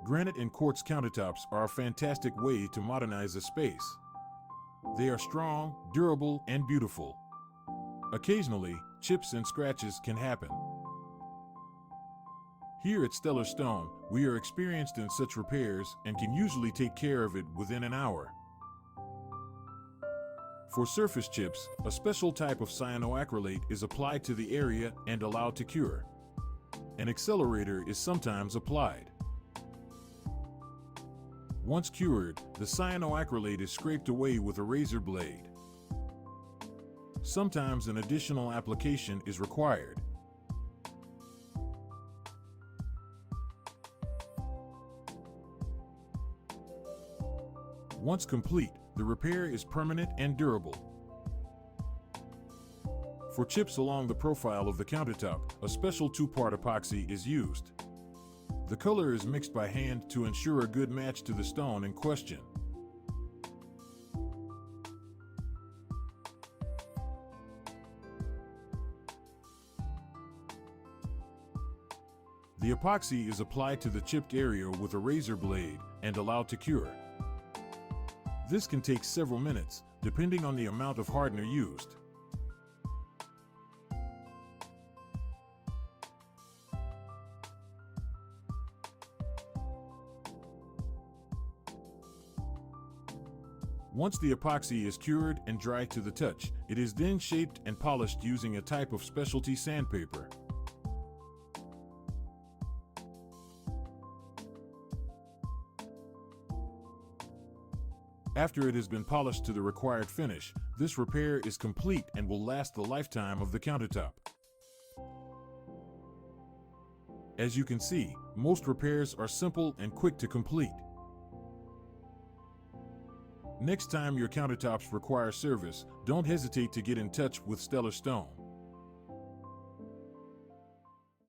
Granite and quartz countertops are a fantastic way to modernize a space. They are strong, durable, and beautiful. Occasionally, chips and scratches can happen. Here at Stone, we are experienced in such repairs and can usually take care of it within an hour. For surface chips, a special type of cyanoacrylate is applied to the area and allowed to cure. An accelerator is sometimes applied. Once cured, the cyanoacrylate is scraped away with a razor blade. Sometimes an additional application is required. Once complete, the repair is permanent and durable. For chips along the profile of the countertop, a special two-part epoxy is used. The color is mixed by hand to ensure a good match to the stone in question. The epoxy is applied to the chipped area with a razor blade and allowed to cure. This can take several minutes, depending on the amount of hardener used. Once the epoxy is cured and dry to the touch, it is then shaped and polished using a type of specialty sandpaper. After it has been polished to the required finish, this repair is complete and will last the lifetime of the countertop. As you can see, most repairs are simple and quick to complete. Next time your countertops require service, don't hesitate to get in touch with Stone.